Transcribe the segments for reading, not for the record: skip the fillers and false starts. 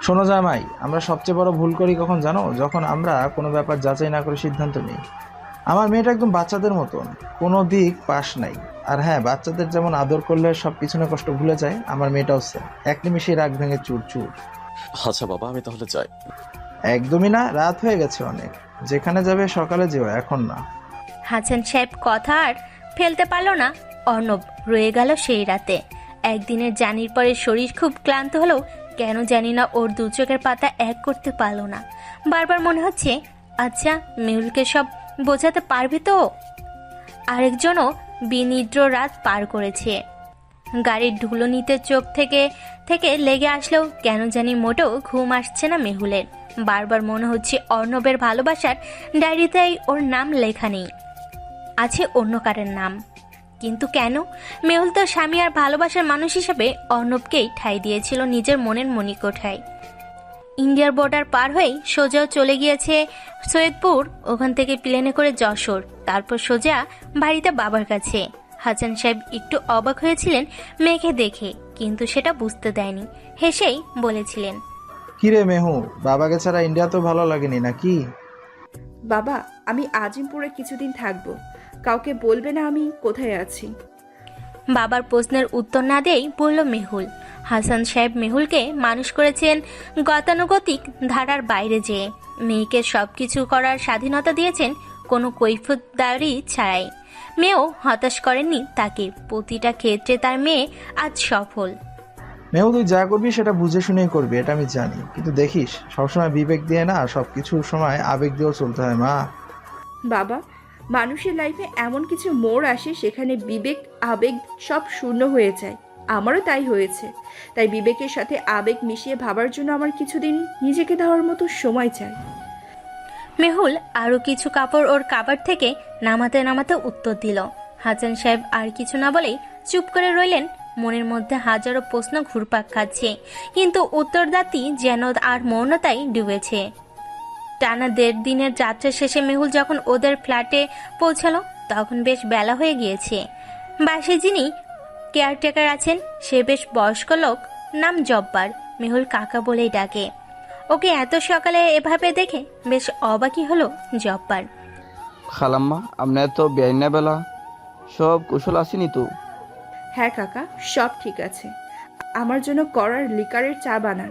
শোনো জামাই, আমরা সবচেয়ে বড় ভুল করি কখন জানো? যখন আমরা কোনো ব্যাপার যাচাই না করে সিদ্ধান্ত নিই। আমার মেয়েটা একদম বাচ্চাদের মতন, কোনো দিক পাস নাই। আর হ্যাঁ, বাচ্চাদের যেমন আদর করলে সব পিছনে কষ্ট ভুলে যায়, আমার মেয়েটাও সে এক নিমিষেই রাগ ভেঙে চুর চুর। আচ্ছা বাবা, আমি তাহলে যাই। একদমই না, রাত হয়ে গেছে অনেক। যেখানে যাবে সকালে যেও, এখন না। হাসান সাহেব কথা আর ফেলতে পারল না। অর্ণব রয়ে গেল সেই রাতে। একদিনের জার্নির পরে শরীর খুব ক্লান্ত হলেও কেন জানি না ওর দু চোখের পাতা এক করতে পারল না। বারবার মনে হচ্ছে, আচ্ছা মেহুলকে সব বোঝাতে পারবে তো। আরেকজনও বিনিদ্র রাত পার করেছে। গাড়ির ধুলো নিতে চোখ থেকে থেকে লেগে আসলেও কেন জানি মোটেও ঘুম আসছে না মেহুলের। বারবার মনে হচ্ছে অর্ণবের ভালোবাসার ডায়েরিতেই ওর নাম লেখা নেই, আছে অন্য কারের নাম। কিন্তু কেন? মেহুল তো স্বামী আর ভালোবাসার মানুষ হিসেবে অর্ণবকেই ঠাঁই দিয়েছিল নিজের মনের মণিকোঠায়। ইন্ডিয়ার বর্ডার পার হয়েই সোজা চলে গিয়েছে সৈয়দপুর, ওখান থেকে প্লেনে করে যশোর, তারপর সোজা বাড়িতে বাবার কাছে। হাসান সাহেব একটু অবাক হয়েছিলেন মেয়েকে দেখে, কিন্তু সেটা বুঝতে দেয়নি, হেসেই বলেছিলেন, কিরে মেহু, বাবাকে ছাড়া ইন্ডিয়া তো ভালো লাগেনি নাকি? বাবা, আমি আজিমপুরে কিছুদিন থাকবো। কাউকে বলবে না আমি কোথায় আছি। বাবার প্রশ্নের উত্তর না দিয়েই বলল মেহুল। হাসান সাহেব মেহুলকে মানুষ করেছেন গতানুগতিক ধারার বাইরে যেয়ে। মেয়েকে সবকিছু করার স্বাধীনতা দিয়েছেন কোনো কৈফিয়তদারি ছাড়াই। মেয়েও হতাশ করেননি তাকে, প্রতিটা ক্ষেত্রে তার মেয়ে আজ সফল। মেহু, তুই যা করবি সেটা বুঝে শুনেই করবি, এটা আমি জানি। কিন্তু দেখিস, সবসময় বিবেক দিয়ে না, সবকিছুর সময় আবেগ দিয়েও চলতে হয় মা। বাবা, মানুষের লাইফে এমন কিছু মোড় আসে সেখানে বিবেক আবেগ সব শূন্য হয়ে যায়। আমারও তাই হয়েছে। তাই বিবেকের সাথে আবেগ মিশিয়ে ভাবার জন্য আমার কিছুদিন নিজেকে দেওয়ার মতো সময় চাই। মেহুল আরও কিছু কাপড় ওর কাবার থেকে নামাতে নামাতে উত্তর দিল। হাসান সাহেব আর কিছু না বলেই চুপ করে রইলেন। মনের মধ্যে হাজারো প্রশ্ন ঘুরপাক খাচ্ছে, কিন্তু উত্তরদাতি যেন আর মৌনতায় ডুবেছে। টানা 1.5 দিনের যাত্রা শেষে মেহুল যখন ওদের ফ্ল্যাটে পৌঁছালো তখন বেশ বেলা হয়ে গিয়েছে। বাসে যিনি কেয়ারটেকার আছেন সে বেশ বয়স্ক লোক, নাম জব্বার। মেহুল কাকা বলেই ডাকে। ওকে এত সকালে এভাবে দেখে বেশ অবাকই হলো জব্বার। খালাম্মা, আপনার তো বেআইনা বেলা, সব কুশল আসেনি তো? হ্যাঁ কাকা, সব ঠিক আছে। আমার জন্য করার লিকারের চা বানান।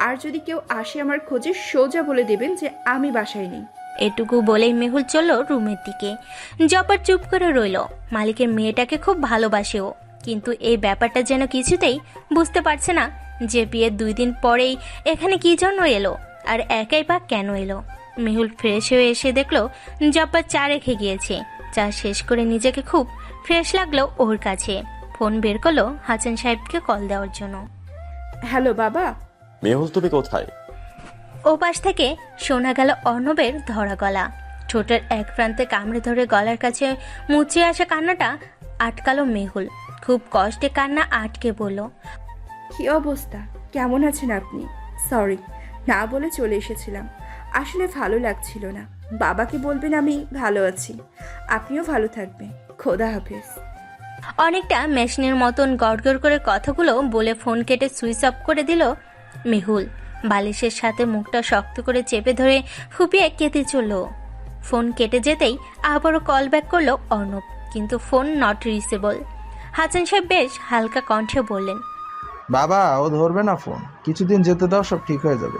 আর যদি কেউ আসে আমার খোঁজে সোজা বলে দেবেন যে আমি বাসায় নেই। এটুকু বলেই মেহুল চলল রুমের দিকে। জব্বার চুপ করে রইল। মালিকের মেয়েটাকে খুব ভালোবাসে ও, কিন্তু এই ব্যাপারটা যেন কিছুতেই বুঝতে পারছে না যে বিয়ের 2 দিন পরেই এখানে কি জন্য এলো, আর একাই বা কেন এলো। মেহুল ফ্রেশ হয়ে এসে দেখলো জব্বার চা রেখে গিয়েছে। চা শেষ করে নিজেকে খুব ফ্রেশ লাগলো ওর কাছে। ফোন বের করলো হাসান সাহেবকে কল দেওয়ার জন্য। হ্যালো বাবা। মেহুল, তুমি কোথায়? ও পাশ থেকে শোনা গেল অর্ণবের ধরা গলা। ঠোঁটের এক প্রান্তে কামড়ে ধরে গলার কাছে মুচড়ে আসা কান্নাটা আটকালো মেহুল। খুব কষ্টে কান্না আটকে বলল, কি অবস্থা? কেমন আছেন আপনি? সরি, না বলে চলে এসেছিলাম। আসলে ভালো লাগছিল না। বাবাকে বলবেন আমি ভালো আছি। আপনিও ভালো থাকবেন। খোদা হাফেজ। অনেকটা মেশিনের মতন গড়গড় করে কথাগুলো বলে ফোন কেটে সুইচ অফ করে দিল মেহুল। বালিশের সাথে মুখটা শক্ত করে চেপে ধরে ফুপিয়ে কেঁদে চলল। ফোন কেটে যেতেই আবারও কল ব্যাক করলো অর্ণব, কিন্তু ফোন নট রিচেবল। হাসান সাহেব বেশ হালকা কণ্ঠে বললেন, বাবা, ও ধরবে না ফোন, কিছুদিন যেতে দাও, সব ঠিক হয়ে যাবে।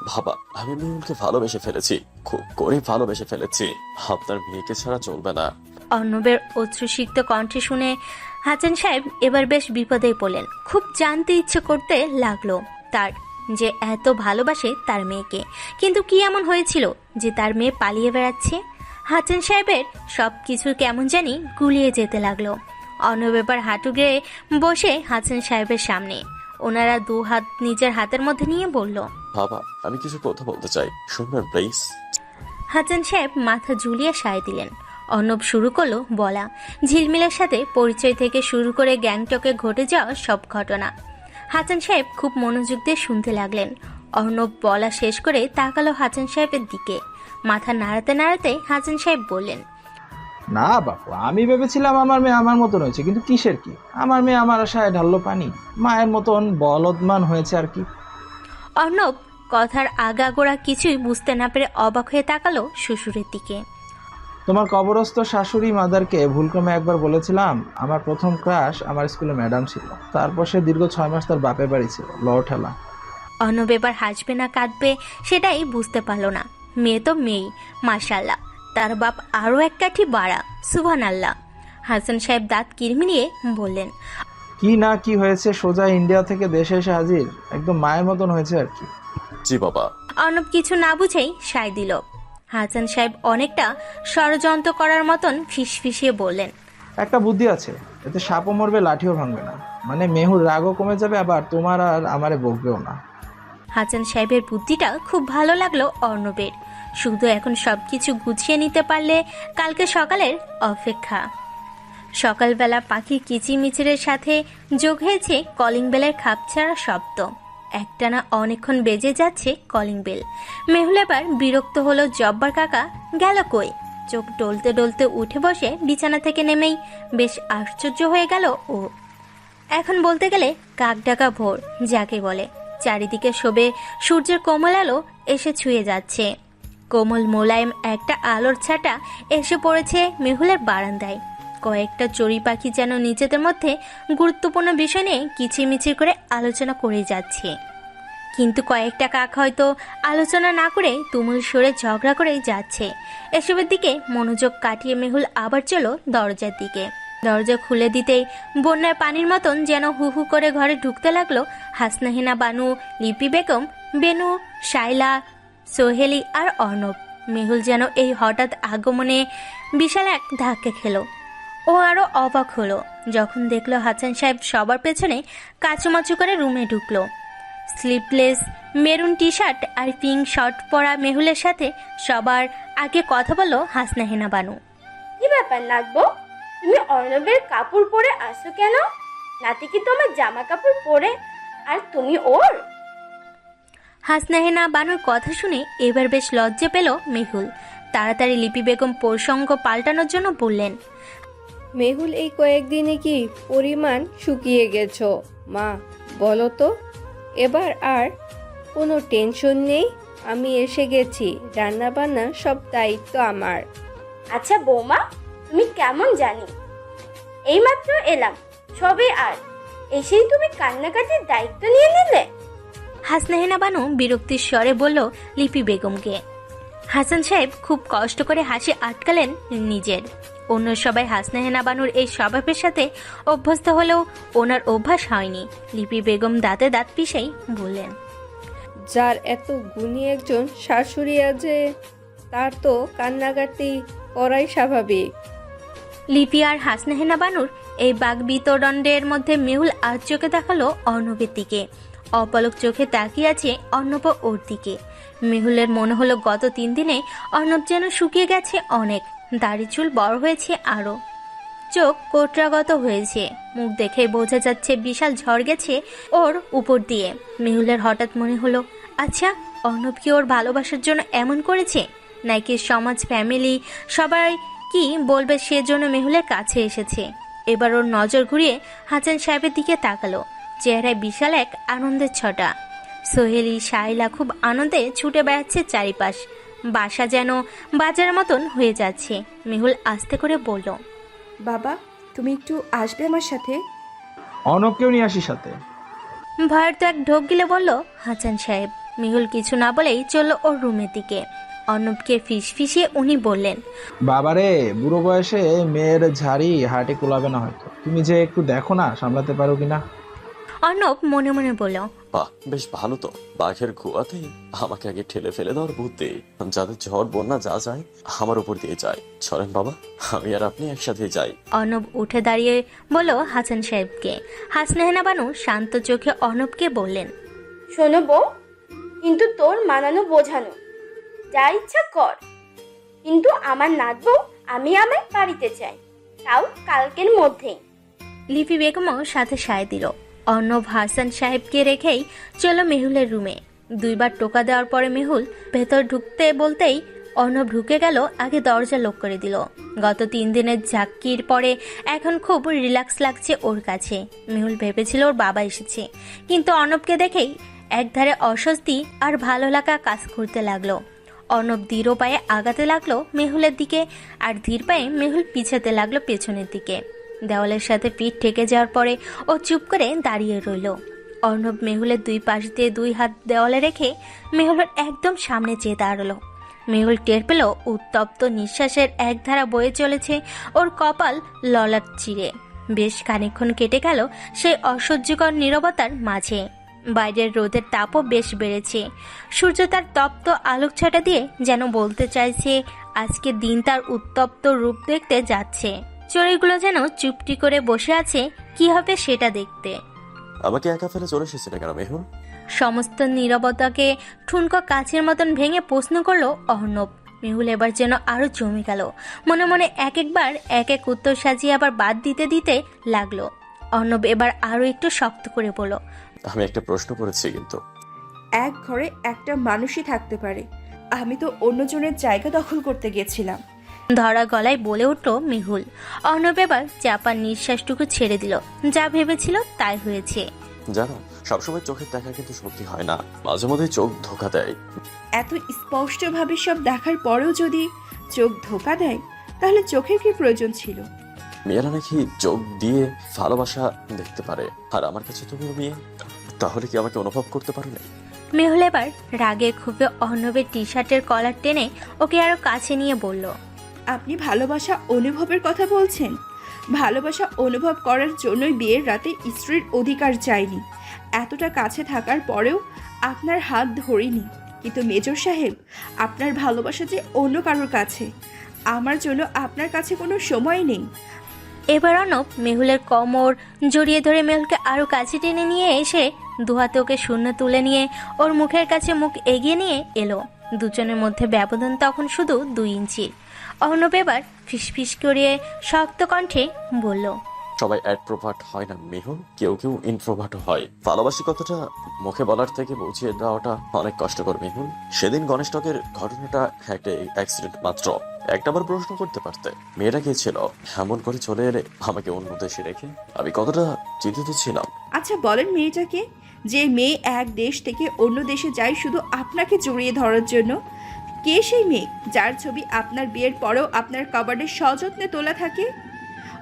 বাবা, আমি মেহুলকে ভালোবেসে ফেলেছি, খুব করে ভালোবেসে ফেলেছি। আপনার মেয়েকে ছাড়া চলবে না। অর্ণবের অশ্রুসিক্ত কণ্ঠে শুনে হাসান সাহেব এবার বেশ বিপদে পড়লেন। খুব জানতে ইচ্ছে করতে লাগলো তার যে এত ভালোবাসে তার মেয়েকে, কিন্তু কি এমন হয়েছিল যে তার মেয়ে পালিয়ে বেড়াচ্ছে। হাসান সাহেবের সব কিছু কেমন জানি গুলিয়ে যেতে লাগলো। অর্ণব এবার হাঁটু গেড়ে বসে হাসান সাহেবের সামনে, ওনারা 2 হাত নিজের হাতের মধ্যে নিয়ে বলল, বাবা, আমি কিছু কথা বলতে চাই, শুনবেন প্লিজ? হাসান সাহেব মাথা ঝুলিয়ে সায় দিলেন। অর্ণব শুরু করলো বলা, ঝিলমিলের সাথে পরিচয় থেকে শুরু করে গ্যাংটকে ঘটে যাওয়া সব ঘটনা। হাসান সাহেব খুব মনোযোগ দিয়ে শুনতে লাগলেন। অর্ণব বলা শেষ করে তাকালো হাসান সাহেবের দিকে। মাথা নাড়াতে নাড়াতে হাসান সাহেব বললেন, না বাপু, আমি ভেবেছিলাম আমার মেয়ে আমার মতন হয়েছে, কিন্তু কিসের কি, আমার মেয়ে আমার আশায় ঢাললো পানি, মায়ের মতন বলদমান হয়েছে আর কি। অর্ণব কথার আগাগোড়া কিছুই বুঝতে না পেরে অবাক হয়ে তাকালো শ্বশুরের দিকে। তোমার কবরস্থ শাশুড়ি মাদারকে ভুলক্রমে একবার বলেছিলাম আমার প্রথম ক্রাশ আমার স্কুলে ম্যাডাম ছিল। তারপর সে দীর্ঘ 6 মাস তার বাপের বাড়ি ছিল, লওঠেলা। অর্ণব এবার হাসবে না কাঁদবে সেটাই বুঝতে পারলো না। মেয়ে তো মেয়েই, মাশাল্লাহ, তার বাপ আরও এক কাঠি বাড়া, সুবহানাল্লাহ। হাসান সাহেব দাঁত কিরমিরিয়ে বললেন, কি না কি হয়েছে, সোজা ইন্ডিয়া থেকে দেশে এসে হাজির, একদম মায়ের মতন হয়েছে আর কি। জি বাবা। অর্ণব কিছু না বুঝেই সায় দিল। হাসান সাহেব অনেকটা ষড়যন্ত্র করার মতন ফিসফিসিয়ে বললেন, একটা বুদ্ধি আছে, এতে সাপও মরবে লাঠিও ভাঙবে না, মানে মেহুর রাগও কমে যাবে, আবার তোমার আর আমারে বকবেও না। হাসান সাহেবের বুদ্ধিটা খুব ভালো লাগলো অর্ণবের। শুধু এখন সবকিছু গুছিয়ে নিতে পারলে কালকে সকালের অপেক্ষা। সকালবেলা পাখির কিচিমিচিরের সাথে যোগ হয়েছে কলিং বেলের খাপছাড়া শব্দ। একটানা অনেকক্ষণ বেজে যাচ্ছে কলিং বেল। মেহুল এবার বিরক্ত হলো জব্বার কাকা গেল কই। চোখ ডলতে ডলতে উঠে বসে বিছানা থেকে নেমেই বেশ আশ্চর্য হয়ে গেল ও। এখন বলতে গেলে কাক ডাকা ভোর যাকে বলে। চারিদিকে শোবে সূর্যের কোমল আলো এসে ছুঁয়ে যাচ্ছে। কোমল মোলায়েম একটা আলোর ছাটা এসে পড়েছে মেহুলের বারান্দায়। কয়েকটা চড়ুই পাখি যেন নিজেদের মধ্যে গুরুত্বপূর্ণ বিষয় নিয়ে কিচিরমিচির করে আলোচনা করে যাচ্ছে, কিন্তু কয়েকটা কাক হয়তো আলোচনা না করে তুমুল সুরে ঝগড়া করেই যাচ্ছে। এসবের দিকে মনোযোগ কাটিয়ে মেহুল আবার চল দরজার দিকে। দরজা খুলে দিতেই বন্যার পানির মতন যেন হু হু করে ঘরে ঢুকতে লাগলো হাসনাহিনা বানু, লিপি বেগম, বেনু, শাইলা, সোহেলি আর অর্ণব। মেহুল যেন এই হঠাৎ আগমনে বিশাল এক ধাক্কা খেলো। ও আরো অবাক হলো যখন দেখলো হাসান সাহেব সবার পেছনে কাচুমাচু করে রুমে ঢুকলো। স্লিভলেস মেরুন টি শার্ট আর পিঙ্ক শর্ট পরা মেহুলের সাথে সবার আগে কথা বলল হাসনাহিনা বানু। কি ব্যাপার নাগবো, তুমি অর্ণবের কাপড় পরে আসো কেন? নাতি কি তোমার জামা কাপড় পরে আর তুমি ওর? হাসনাহিনা বানুর কথা শুনে এবার বেশ লজ্জা পেল মেহুল। তাড়াতাড়ি লিপি বেগম প্রসঙ্গ পাল্টানোর জন্য বললেন, মেহুল এই কয়েকদিনে কি পরিমাণ শুকিয়ে গেছো মা, বলো তো। এবার আর কোনো টেনশন নেই, আমি এসে গেছি, রান্না বান্না সব দায়িত্ব আমার। আচ্ছা বৌমা, তুমি কেমন জানি? এইমাত্র এলাম সবে, আর এসেই তুমি কান্নাকাটির দায়িত্ব নিয়ে নিলে? হাসনাহিনা বানু বিরক্তির স্বরে বলল লিপি বেগমকে। হাসান সাহেব খুব কষ্ট করে হাসি আটকালেন নিজের। অন্য সবাই হাসনাহিনা বানুর এই স্বভাবের সাথে অভ্যস্ত হলেও ওনার অভ্যাস হয়নি। লিপি বেগম দাঁতে দাঁত পিষেই বললেন, যার এত গুণী একজন শাশুড়ি আছে তার তো কান্নাকাটি করাই স্বাভাবিক। লিপি আর হাসনাহিনা বানুর এই বাগ বিতরণ্ডের মধ্যে মেহুল আর চোখে দেখালো অর্ণবের দিকে। অপলক চোখে তাকিয়ে আছে অর্ণব ওর দিকে। মেহুলের মনে হলো গত 3 দিনে অর্ণব যেন শুকিয়ে গেছে অনেক, দাড়ি চুল বড় হয়েছে আরো, চোখ কোটরাগত হয়েছে। মুখ দেখে বোঝা যাচ্ছে বিশাল ঝড় গেছে ওর উপর দিয়ে। মেহুলের হঠাৎ মনে হলো, আচ্ছা অর্ণব কি ওর ভালোবাসার জন্য এমন করেছে, নাকি সমাজ ফ্যামিলি সবাই কি বলবে সেজন্য মেহুলের কাছে এসেছে। এবার ওর নজর ঘুরিয়ে হাসান সাহেবের দিকে তাকালো। চেহারায় বিশাল এক আনন্দের ছটা। সোহেলি, শাইলা খুব আনন্দে ছুটে বেড়াচ্ছে চারিপাশ। বাসা যেন বাজারের মতন হয়ে যাচ্ছে। মেহুল আস্তে করে বলল, বাবা তুমি একটু আসবে আমার সাথে? অর্ণবকেও নিয়ে আসি সাথে। ভয়ের তো এক ঢোক গিলে বলল হাসান সাহেব। মেহুল কিছু না বলেই চলল ওর রুমের দিকে। অর্ণবকে ফিসফিসিয়ে উনি বললেন, বাবারে, বুড়ো বয়সে মেয়ের ঝাড়ি হাটে কোলাবে না হয়তো, তুমি যে একটু দেখো না সামলাতে পারো কিনা। অর্ণব মনে মনে বলল, বাহ, বেশ ভালো তো। বাঘের গুয়াতে আমাকে আগে ঠেলে ফেলে দেওয়ার বুদ্ধি। যাদের ঝড় বন্যা যা যায় আমার উপর দিয়ে যায়। চলেন বাবা, আমি আর আপনি একসাথে যাই। অর্ণব উঠে দাঁড়িয়ে বলল হাসান সাহেবকে। হাসনাহিনা বানু শান্ত চোখে অর্ণবকে বললেন, শোনো বউ, কিন্তু তোর মানানো বোঝানো যা ইচ্ছা কর, কিন্তু আমার নাতবউ আমি আমার বাড়িতে চাই, তাও কালকের মধ্যেই। লিপি বেগমও সাথে সায় দিল। অর্ণব হাসান সাহেবকে রেখেই চলো মেহুলের রুমে। 2 বার টোকা দেওয়ার পরে মেহুল ভেতর ঢুকতে বলতেই অর্ণব ঢুকে গেল, আগে দরজা লক করে দিল। গত 3 দিনের ঝাঁকির পরে এখন খুব রিল্যাক্স লাগছে ওর কাছে। মেহুল ভেবেছিল ওর বাবা এসেছে, কিন্তু অর্ণবকে দেখেই একধারে অস্বস্তি আর ভালো লাগা কাজ করতে লাগলো। অর্ণব দৃঢ় পায়ে আগাতে লাগলো মেহুলের দিকে, আর ধীর পায়ে মেহুল পিছাতে লাগলো পেছনের দিকে। দেওয়ালের সাথে পিঠ ঠেকে যাওয়ার পরে ও চুপ করে দাঁড়িয়ে রইল। অর্ণব মেহুলের দুই পাশ দিয়ে দুই হাত দেওয়ালে রেখে মেহুলের একদম সামনে চেয়ে দাঁড়ালো। মেহুল টের পেল উত্তপ্ত নিঃশ্বাসের একধারা বয়ে চলেছে ওর কপাল ললাট চিরে। বেশ খানিকক্ষণ কেটে গেল সেই অসহ্যকর নীরবতার মাঝে। বাইরের রোদের তাপও বেশ বেড়েছে। সূর্য তার তপ্ত আলোকছটা দিয়ে যেন বলতে চাইছে আজকে দিন তার উত্তপ্ত রূপ দেখতে যাচ্ছে। চড়ুইগুলো যেন চুপটি করে বসে আছে কি হবে সেটা দেখতে। আমাকে একা ফেলে চলে এসেছিলে কেন মেহুল? সমস্ত নীরবতাকে ঠুনকো কাচের মতন ভেঙে প্রশ্ন করলো অর্ণব। মেহুল এবার যেন আরো জমে গেল। মনে মনে এক একবার এক এক উত্তর সাজিয়ে আবার বাদ দিতে দিতে লাগলো। অর্ণব এবার আরো একটু শক্ত করে বলল, আমি একটা প্রশ্ন করেছি কিন্তু। এক ঘরে একটা মানুষই থাকতে পারে, আমি তো অন্যজনের জায়গা দখল করতে গেছিলাম। ধরা গলায় বলে উঠল মেহুল। অর্ণব এবার চাপার নিঃশ্বাসটুকু ছেড়ে দিল। যা ভেবেছিল তাই হয়েছে। জানো, সবসময় চোখের দেখা কিন্তু সত্যি হয় না, মাঝে মধ্যে চোখ ধোকা দেয়। এত স্পষ্টভাবে সব দেখার পরেও যদি চোখ ধোকা দেয়, তাহলে চোখের কি প্রয়োজন ছিল? মেয়েরা নাকি চোখ দিয়ে ভালোবাসা দেখতে পারে, আর আমার কাছে তুমি মেয়ে, তাহলে কি আমাকে অনুভব করতে পারো না? মেহুল এবার রাগে ক্ষোভে অর্ণবের টি শার্টের কলার টেনে ওকে আরো কাছে নিয়ে বলল, আপনি ভালোবাসা অনুভবের কথা বলছেন? ভালোবাসা অনুভব করার জন্যই বিয়ের রাতে স্ত্রীর অধিকার চাইনি, এতটা কাছে থাকার পরেও আপনার হাত ধরিনি। কিন্তু মেজর সাহেব, আপনার ভালোবাসা যে অন্য কারোর কাছে, আমার জন্য আপনার কাছে কোনো সময় নেই। এবার অর্ণব মেহুলের কোমর জড়িয়ে ধরে মেহুলকে আরো কাছে টেনে নিয়ে এসে দুহাতে ওকে শূন্য তুলে নিয়ে ওর মুখের কাছে মুখ এগিয়ে নিয়ে এলো। দুজনের মধ্যে ব্যবধান তখন শুধু 2 ইঞ্চি। অর্ণব এবার ফিসফিস করে শক্ত কণ্ঠে বলল, সবাই অ্যাড্রোভার্ট হয় না মেহুল, কেউ কেউ ইন্ট্রোভার্টও হয়। ভালোবাসি কথাটা মুখে বলার থেকে বুঝিয়ে দেওয়াটা অনেক কষ্টকর মেহুল। সেদিন গণেশটকের ঘটনাটা একটা অ্যাক্সিডেন্ট মাত্র। একটাবার প্রশ্ন করতে পারতে মেয়েটা কে ছিল, এমন করে চলে এলে আমাকে অন্য দেশে রেখে। আমি কতটা চিন্তিত ছিলাম। আচ্ছা বলেন মেয়েটাকে, যে মেয়ে এক দেশ থেকে অন্য দেশে যায় শুধু আপনাকে জড়িয়ে ধরার জন্য? কে সেই মেয়ে যার ছবি আপনার বিয়ের পরেও আপনার কবার্ডে সযত্নে তোলা থাকে?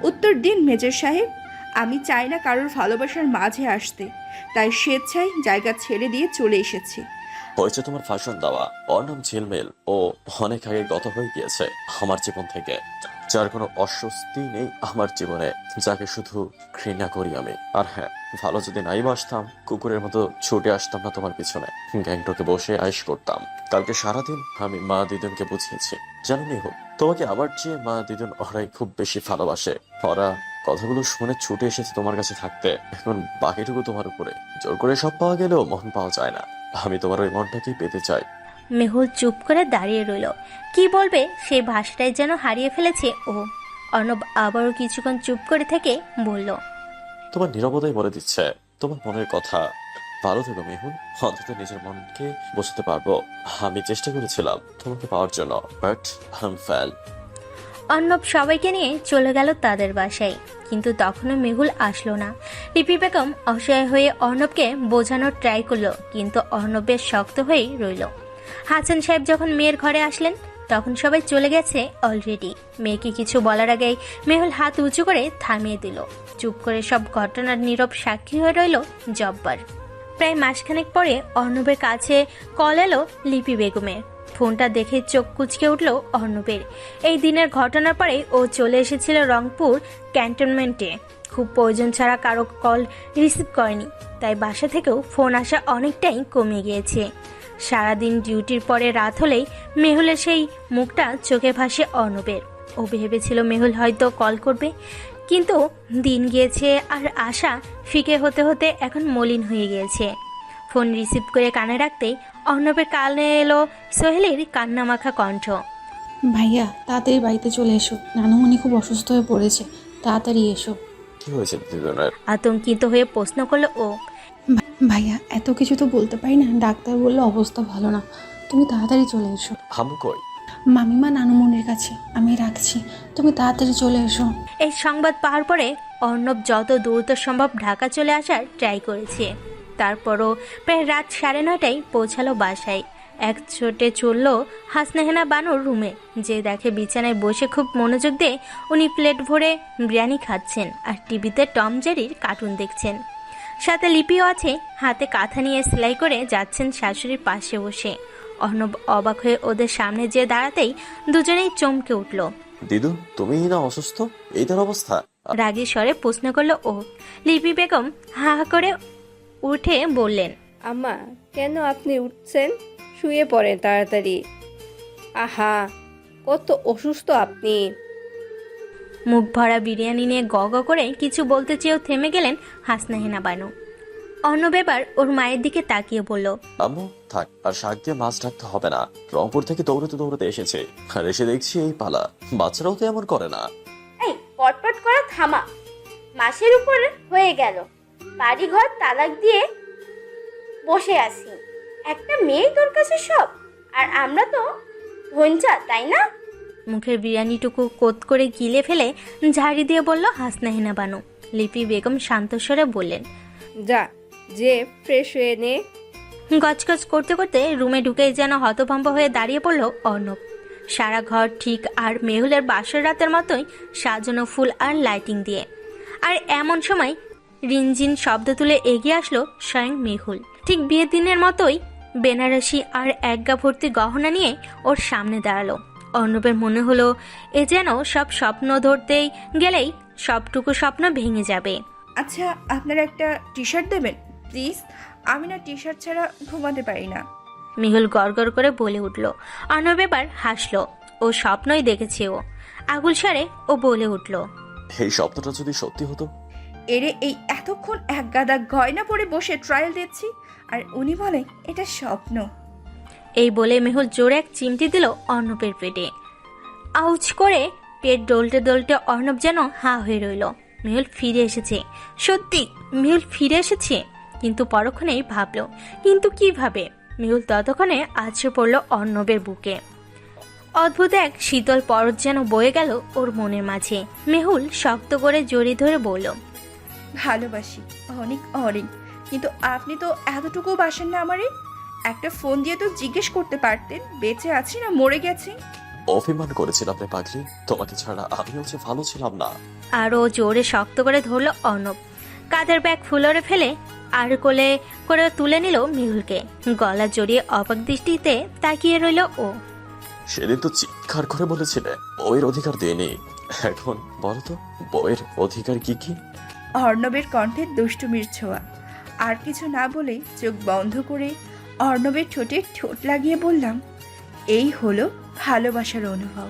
উত্তর দিন মেজর সাহেব। আমি চাই না কারোর ভালোবাসার মাঝে আসতে, তাই স্বেচ্ছায় জায়গা ছেড়ে দিয়ে চলে এসেছি। হয়েছে তোমার ফাঁসন দেওয়া। ওর নাম ঝিলমিল, ও অনেক আগে গত হয়ে গিয়েছে আমার জীবন থেকে। যার কোনো অস্বস্তি নেই আমার জীবনে, যাকে শুধু ঘৃণা করি আমি। আর হ্যাঁ, ভালো যদি নাই বাসতাম, কুকুরের মতো ছুটে আসতাম না তোমার পিছনে, গ্যাংটকে বসে আয়েশ করতাম। কালকে সারাদিন আমি মা দিদুনকে বুঝিয়েছি, জানো মেহুল, তোমাকে আমার চেয়ে মা দিদুন ওরাই খুব বেশি ভালোবাসে। ওরা কথাগুলো শুনে ছুটে এসেছে তোমার কাছে থাকতে। এখন বাকিটুকু তোমার উপরে। জোর করে সব পাওয়া গেলেও মন পাওয়া যায় না। আমি তোমার ওই মনটাকেই পেতে চাই। মেহুল চুপ করে দাঁড়িয়ে রইল। কি বলবে সেই ভাষাটাই যেন হারিয়ে ফেলেছে ও। অর্ণব আবারও কিছুক্ষণ চুপ করে থেকে বলল, তোমার নীরবতাই বলে দিচ্ছে তোমার মনের কথা। ভালো থেকো মেহুল, অন্তত নিজের মনকে বোঝাতে পারবো। আমি চেষ্টা করেছিলাম তোমাকে পাওয়ার জন্য, বাট আই ফেল। অর্ণব সবাইকে নিয়ে চলে গেল তাদের বাসায়, কিন্তু তখনও মেহুল আসলো না। লিপি বেগম অসহায় হয়ে অর্ণবকে বোঝানোর ট্রাই করলো, কিন্তু অর্ণব বেশ শক্ত হয়েই রইল। হাসান সাহেব যখন মেয়ের ঘরে আসলেন তখন সবাই চলে গেছে অলরেডি। মেয়েকে কিছু বলার আগেই মেহুল হাত উঁচু করে থামিয়ে দিল। চুপ করে সব ঘটনার নীরব সাক্ষী হয়ে রইল জব্বার। প্রায় মাসখানেক পরে অর্ণবের কাছে কল এলো লিপি বেগমের। ফোনটা দেখে চোখ কুঁচকে উঠল অর্ণবের। এই দিনের ঘটনার পরে ও চলে এসেছিল রংপুর ক্যান্টনমেন্টে। খুব প্রয়োজন ছাড়া কারো কল রিসিভ করেনি, তাই বাসা থেকেও ফোন আসা অনেকটাই কমে গিয়েছে। সারাদিন ডিউটির পরে রাত হলেই মেহুলের সেই মুখটা চোখে ভাসে অর্ণবের। ও ভেবেছিল মেহুল হয়তো কল করবে, কিন্তু দিন গিয়েছে আর আশা ফিকে হতে হতে এখন মলিন হয়ে গিয়েছে। ফোন রিসিভ করে কানে রাখতেই অর্ণবের কানে এলো সোহেলের কান্নামাখা কণ্ঠ। ভাইয়া তাড়াতাড়ি বাড়িতে চলে এসো, নানুমণি খুব অসুস্থ হয়ে পড়েছে, তাড়াতাড়ি এসো। কি হয়েছে দিদুনের? আতঙ্কিত হয়ে প্রশ্ন করলো ও। ভাইয়া এত কিছু তো বলতে পারি না, ডাক্তার বললো অবস্থা ভালো না, তুমি তাড়াতাড়ি চলে এসো। হামু কই? মামিমা নানুমণির কাছে, আমি রাখছি, তুমি তাড়াতাড়ি চলে এসো। এই সংবাদ পাওয়ার পরে অর্ণব যত দ্রুত সম্ভব ঢাকা চলে আসার ট্রাই করেছে। তারপরও প্রায় রাত 9:30টায় পৌঁছালো বাসায়। এক ছোটে চলল হাসনাহেনা বানুর রুমে, যে দেখে বিছানায় বসে খুব মনোযোগ দিয়ে উনি প্লেট ভরে বিরিয়ানি খাচ্ছেন আর টিভিতে টম জেরির কার্টুন দেখছেন। সাথে লিপিও আছে, হাতে কাঁথা নিয়ে সেলাই করে যাচ্ছেন শাশুড়ির পাশে বসে। অর্ণব অবাক হয়ে ওদের সামনে যে দাঁড়াতেই দুজনেই চমকে উঠল। দিদু, তুমি না অসুস্থ? এই তোর অবস্থা? রাগী স্বরে প্রশ্ন করলো ও। লিপি বেগম হা হা করে উঠে বললেন, আম্মা, কেন আপনি উঠছেন? শুয়ে পড়েন তাড়াতাড়ি। আহা, কত অসুস্থ আপনি। মুখ ভরা বিরিয়ানি নিয়ে গ গ করে কিছু বলতে চেয়েও থেমে গেলেন হাসনাহেনা বানু। অর্ণব এবার ওর মায়ের দিকে তাকিয়ে বলল, আম্মু থাক, আর শাক দিয়ে মাছ ঢাকতে হবে না। রংপুর থেকে দৌড়াতে দৌড়াতে এসেছে, আর এসে দেখছি এই পালা। বাচ্চারাও তো এমন করে না। এই পটপট করা থামা। মাসের উপর হয়ে গেল, বাড়ি ঘর তালাক দিয়ে বসে আছি। একটা মেয়ে তোর কাছে সব, আর আমরা তো ধনচা, তাই না? মুখের বিরিয়ানিটুকু কোত করে গিলে ফেলে ঝাড়ি দিয়ে বলল হাসনাহেনা বানু। লিপি বেগম শান্তস্বরে বললেন, যা, যে ফ্রেশ হয়ে নে। গজগজ করতে করতে রুমে ঢুকেই যেন হতভম্ব হয়ে দাঁড়িয়ে পড়ল অর্ণব। সারা ঘর ঠিক আর মেহুলের বাসর রাতের মতোই সাজানো ফুল আর লাইটিং দিয়ে। আর এমন সময় রিনঝিন শব্দ তুলে এগিয়ে আসলো স্বয়ং মেহুল, ঠিক বিয়ের দিনের মতোই বেনারসি আর একগা ভর্তি গহনা নিয়ে ওর সামনে দাঁড়ালো। অর্ণবের মনে হলো এ যেন সব স্বপ্ন ধরতেই গেলেই সবটুকু স্বপ্ন ভেঙে যাবে। আচ্ছা, আপনারা একটা টি শার্ট দেবেন প্লিজ? আমি না টি শার্ট ছাড়া ঘুমাতে পারি না। মেহুল গড়গড় করে বলে উঠল। অর্ণব এবার হাসলো, ও স্বপ্নই দেখেছে ও। আগুল সারে ও বলে উঠল, এই স্বপ্নটা যদি সত্যি হতো। এরে, এই এতক্ষণ এক গাদা গয়না পরে বসে ট্রায়াল দিচ্ছি, আর উনি বলে এটা স্বপ্ন। এই বলে মেহুল জোরে এক চিমটি দিল অর্ণবের পেটে। আউচ করে পেট ডলতে ডলতে অর্ণব যেন হা হয়ে রইল। মেহুল ফিরে এসেছে, সত্যি মেহুল ফিরে এসেছে। কিন্তু পরক্ষণেই ভাবল, কিন্তু কিভাবে? মেহুল ততক্ষণে আছড়ে পড়ল অর্ণবের বুকে। অদ্ভুত এক শীতল পরত যেন বয়ে গেল ওর মনের মাঝে। মেহুল শক্ত করে জড়িয়ে ধরে বলল, ভালোবাসি অনেক অনেক, কিন্তু আপনি তো এতটুকু বাসেন না আমারে। একটা ফোন দিয়ে তো জিজ্ঞেস করতে পারতেন বেঁচে আছি না মরে গেছি। অভিমান করেছিলাম রে পাগলি, তোমাকে ছাড়া আমিও যে ভালো ছিলাম না। আরও জোরে শক্ত করে ধরল অর্ণব। কাঁধের ব্যাগ ফুলরে ফেলে আর কোলে করে তুলে নিল মেহুলকে। গলা জড়িয়ে অবাক দৃষ্টিতে তাকিয়ে রইল ও। সেদিন তো চিৎকার করে বলেছিলে বউয়ের অধিকার দেয়নি, এখন বলো তো বউয়ের অধিকার কি কি? অর্ণবের কণ্ঠে দুষ্টুমির ছোঁয়া। আর কিছু না বলে চোখ বন্ধ করে অর্ণবের ঠোঁটে ঠোঁট লাগিয়ে বললাম, এই হলো ভালোবাসার অনুভব।